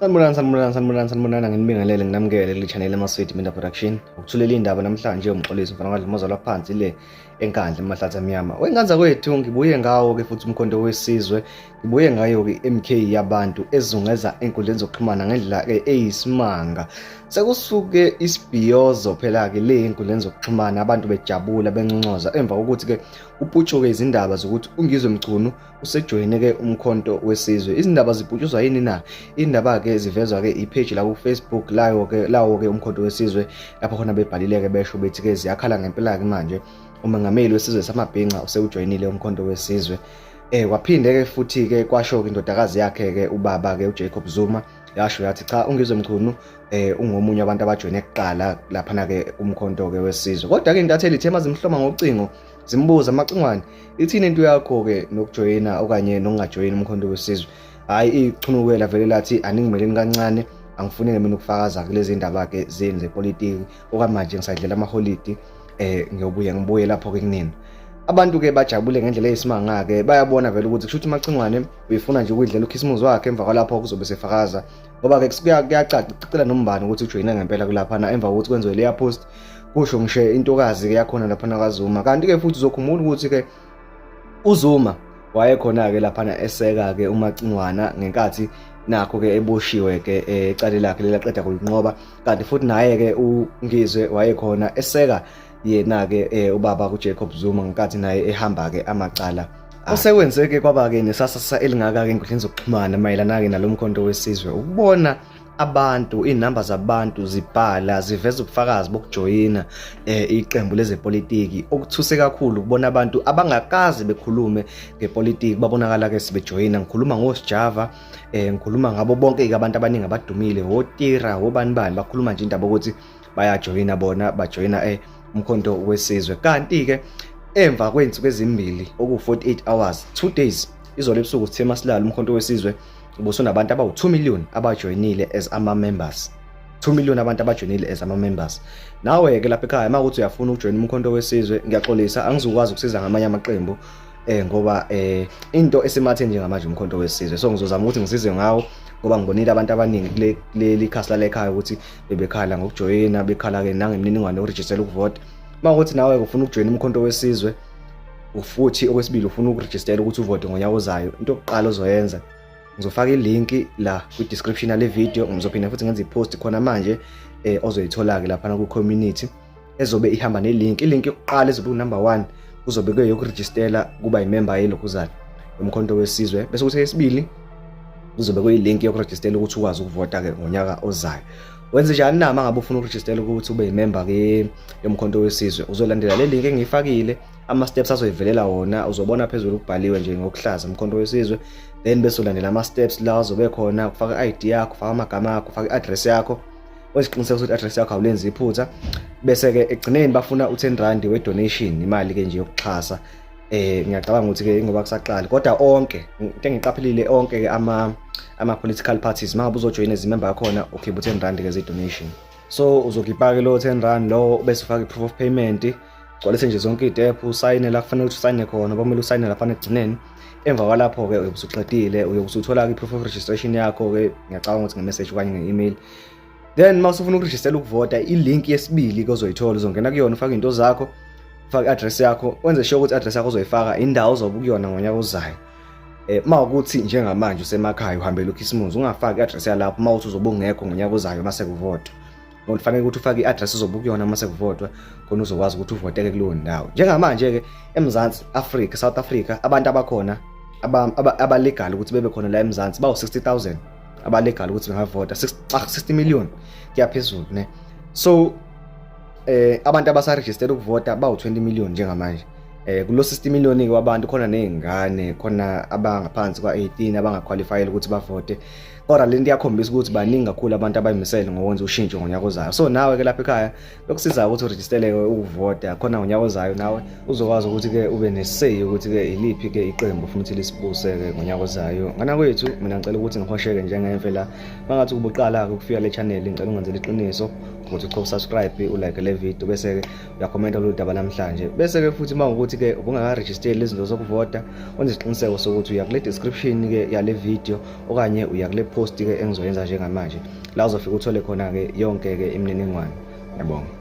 Sanibonani nginibingelele nginamukele le channel eMasweti Media Production. Ukuthulela indaba namhlanje umxolisi ufana ngadla umozala phansi le enkandla emahlathi amnyama. Wenganza kwethu ngibuye ngawo ke futhi umkhonto wesizwe. Ngibuye ngayo ke MK yabantu ezungeza enkundleni zokuxhumana ngendlela ke eyisimanga. Sekusuke isibhiyozo phela ke le enkundleni zokuxhumana abantu bejabula benconcoza emva kokuthi ke uphutshuke izindaba zokuthi uNgizwe Mchunu usejoyine ke umkhonto wesizwe. Izindaba zibhutshuzwa yini na? Indaba ke zivezwa ke ipage la ku Facebook lawo ke umkhonto wesizwe lapho khona bebhalile ke besho bethi ke ziyakhala ngempela ke manje umengameli wesizwe samabhinqa usewujoyinile umkhonto wesizwe. Waphinde ke futhi ke kwasho ke indodakazi yakhe ke ubaba ke uJacob Zuma yasho yathi cha uNgizwe Mchunu ungomunye abantu abajoyine kuqala lapha na ke umkhonto ke wesizwe. Kodwa ke intatheli ithema zimhloma ngocingo zimbuza amacingwane ithini into yakho ke nokujoyina okanye nokungajoyini umkhonto wesizwe. Hayi ichunukela vele lathi aningimeleni kancane angifuni mina ukufakaza kulezi indaba ke zeni zepolitiki okwamanje ngisadlela amaholidi ngibuye lapho ke kunini. Abantu ke bajabule ngendlela eyisimanga ke bayabona vele ukuthi kushuthi amacingwane uyifuna nje ukudlela ukhisimuzi wakhe emva kwalapho kuzobe sefakaza ngoba ke kuyacaca icicela nombani ukuthi ujoyina ngempela kulapha na emva kokuthi kwenziwe leya post kusho ngisho intokazi ke yakhona lapha na kaZuma. Kanti ke futhi uzokhumbula ukuthi ke uZuma wayekhona ke lapha na eseka ke umacingwana ngenkathi nakho ke eboshiwe ke ecala lakhe lelaqeda kulunqoba. Kanti futhi naye ke uNgizwe wayekhona eseka yena ke ubaba kuJacob Zuma ngenkathi naye ehamba ke amacala. Osekwenzeke kwaba ke nesasasa elingaka ke enkundleni zokuxhumana mayelana ke nalomkhonto wesizwe ukubona abantu inamba zabantu zibhala ziveza ubufakazi bokujoyina iqembu lezepolitiki okuthuse kakhulu ukubona abantu abangakazi bekhulume ngepolitiki babonakala ke sibejoyina. Ngikhuluma ngoSjava ngikhuluma ngabo bonke ke abantu abaningi abadumile oTira obani bakhuluma nje indaba ukuthi bayajoyina bona bajoyina umkhonto wesizwe. Kanti ke emva kwensuku ezimbili oku48 hours 2 days izolo ebusuku sithema silala umkhonto wesizwe ubusonabantu abawu2 million abajoyinile as ama-members. 2 million abantu abajoyinile as ama-members. Nawe ke lapha ekhaya makuthi uyafuna ukujoyina umkhonto wesizwe ngiyaxolisa angizokwazi ukusiza ngamanye amaqembu ngoba into esimathe njengamanje umkhonto wesizwe. So ngizozama ukuthi ngisize ngawo ngoba ngibonile abantu abaningi kuleli khasi la ekhaya ukuthi bebekhala ngokujoyina bekhala ke nangemniningwane yokurijistela ukuvota. Makuthi nawe ufuna ukujoyina umkhonto wesizwe ufuthi okwesibili ufuna ukurijistela ukuthi uvote ngonyaka ozayo, into yokuqala ozoyenza ngizofaka iLink la ku-description yale video. Ngizophinda futhi ngenze ipost khona manje ozoyithola ke lapha ku community ezobe ihamba neLink. iLink yokuqala ezobe number 1 kuzobe kuyokurijistela kuba imember yelokuzana umkhonto wesizwe, bese kuthi esibili kuzobe kuyiLink yokurijistela ukuthi ukwazi ukuvota ke ngonyaka ozayo. Wenze njani na mangabe ufuna ukurijistela ukuthi ube imember ke yomkhonto wesizwe? Uzolandela leLink engiyifakile, ama steps azoyivelela wona uzobona phezulu kubhaliwe nje ngokuhlaza umkhonto wesizwe. Then bese ulandela ama steps la uzobe khona ukufaka iID yakho, ufaka amagama akho, ufaka iaddress yakho, wesiqiniseko ukuthi iaddress yakho awulenzi iphutha. Bese ke egcineni bafuna u10 we donation, imali ke nje yokuxhasa. Ngiyacabanga ukuthi ke ngoba kusaqala kodwa onke into engiqaphelile onke ke ama political parties mangabe uzojoyina izimember yakhona ukhipha u10 ke ze donation. So uzokhipha ke lo 10 lo bese ufaka iproof of payment, gcwalise nje zonke i-step, usayine la kufanele ukuthi usayine khona, bomela usayine lapha egcineni. Emva kwalapho ke usuqedile uyosuthola ke iproof of registration yakho ke ngiyacabanga ukuthi nge-message okanye nge-email. Then mawusufuna ukurijistela ukuvota iLink yesibili ke ozoyithola uzongena kuyona ufaka into zakho, ufaka i-address yakho, wenze sure ukuthi i-address yakho uzoyifaka indawo ozobe ukuyona ngonyaka ozayo. Mawukuthi njengamanje usemakhaya uhambela ukhisimuzi ungafaki i-address yalapho mawuthi uzobe ungekho ngonyaka ozayo mase kuvotwa. Kufanele ukuthi ufake i-address ozobe ukuyona mase kuvotwa khona uzokwazi ukuthi uvoteke kuleyo ndawo. Njengamanje ke eMzansi Africa, South Africa, abantu abakhona abalegal ukuthi bebe khona la eMzansi bawu 60,000 abalegal ukuthi bengavota. 60 million kuyaphezulu ne. So abantu abasaregister ukuvota bawu 20 million njengamanje. Kulo 60 million ke wabantu khona nezingane khona abangaphansi kwa18 abangaqualifyela ukuthi bavote. Kodwa lento iyakhombisa ukuthi baningi kakhulu abantu abayimisele ngokwenza ushintsho ngonyaka ozayo. So nawe ke lapha ekhaya lokusiza ukuthi uregisterele ukuvota khona ngonyaka ozayo nawe uzokwazi ukuthi ke ube nesay ukuthi ke iliphi ke iqembu ufuna ukuthi lisibuse ke ngonyaka ozayo. Ngana kwethu mina ngicela ukuthi ngihosheke njengemfela mangathi ubuqala ke ukufika le channel ngicela ungenzele iqiniso ukuthi ukusubscribe, ulike le video, bese ke uyakhomenta lo daba namhlanje. Bese ke futhi mawukuthi ke ubungakarejisteli izinto zokuvota, wenze isiqiniseko sokuthi uya kule description ke yale video okanye uya kule post ke engizoyenza njengamanje, la uzofika uthole khona ke yonke ke imininingwane. Ngiyabonga.